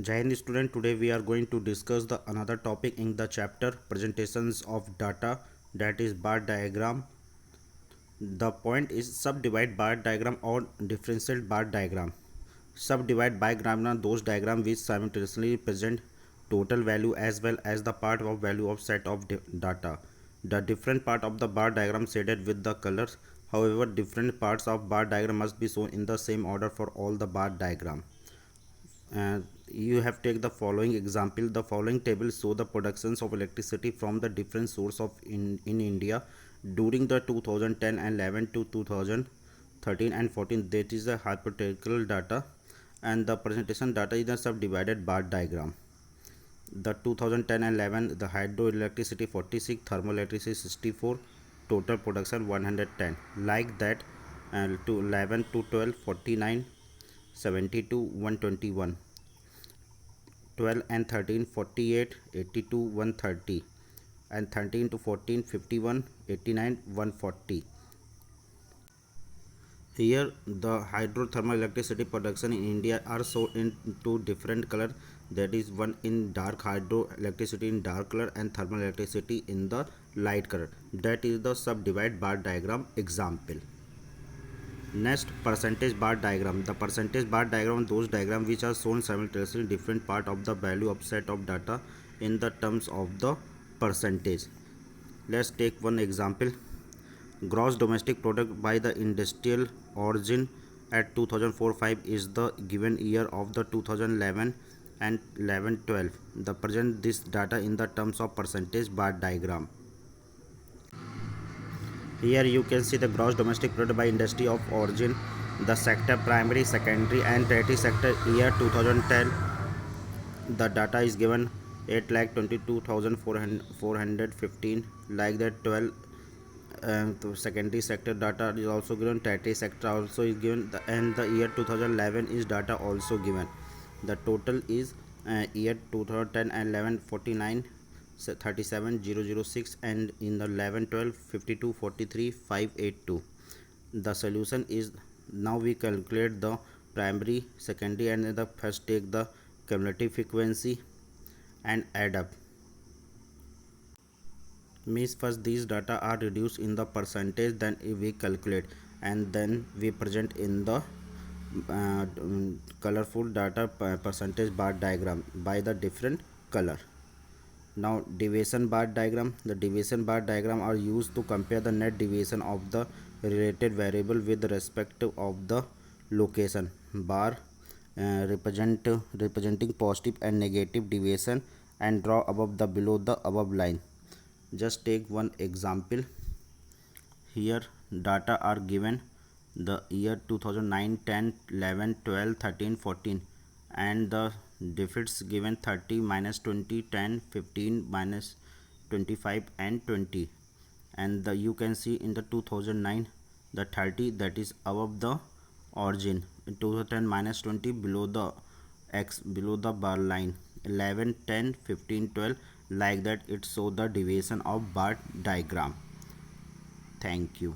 Jai Hind student, today we are going to discuss the another topic in the chapter presentations of data, that is bar diagram. The point is subdivide bar diagram or differential bar diagram. Subdivide bar diagram are those diagrams which simultaneously present total value as well as the part of value of set of data. The different part of the bar diagram shaded with the colors. However, different parts of bar diagram must be shown in the same order for all the bar diagram. You have take the following example. The following table show the productions of electricity from the different source of in India during the 2010 and 11 to 2013 and 14. That is the hypothetical data, and the presentation data is the subdivided bar diagram. The 2010 and 11, the hydroelectricity 46, thermal electricity 64, total production 110. Like that, to 11 to 12 49, 72 121, 12 and 13 48, 82 130, and 13 to 14 51, 89 140. Here the hydrothermal electricity production in India are shown in two different color, that is one in dark hydroelectricity in dark color and thermal electricity in the light color. That is the subdivide bar diagram example. Next, percentage bar diagram. The percentage bar diagram those diagram which are shown simultaneously different part of the value of set of data in the terms of the percentage. Let's take one example. Gross domestic product by the industrial origin at 2004-5 is the given year of the 2011 and 11-12. The present this data in the terms of percentage bar diagram. Here you can see the gross domestic product by industry of origin, the sector primary, secondary and tertiary sector year 2010. The data is given 8,22,415, like that 12. The secondary sector data is also given, tertiary sector also is given, and the year 2011 is data also given. The total is year 2010 and 11 49, 37,006, and in the 11 12 52 43 582. The solution is, now we calculate the primary, secondary, and the first take the cumulative frequency and add up. Means first these data are reduced in the percentage, then we calculate, and then we present in the colorful data percentage bar diagram by the different color. Now deviation bar diagram. The deviation bar diagram are used to compare the net deviation of the related variable with respect of the location. Bar representing positive and negative deviation, and draw above the below the above line. Just take one example. Here data are given the year 2009 10 11 12 13 14, and the defects given 30 minus 20 10 15 minus 25 and 20, and the you can see in the 2009 the 30 that is above the origin, 2010 minus 20 below the x below the bar line, 11 10 15 12, like that it show the deviation of bar diagram. Thank you.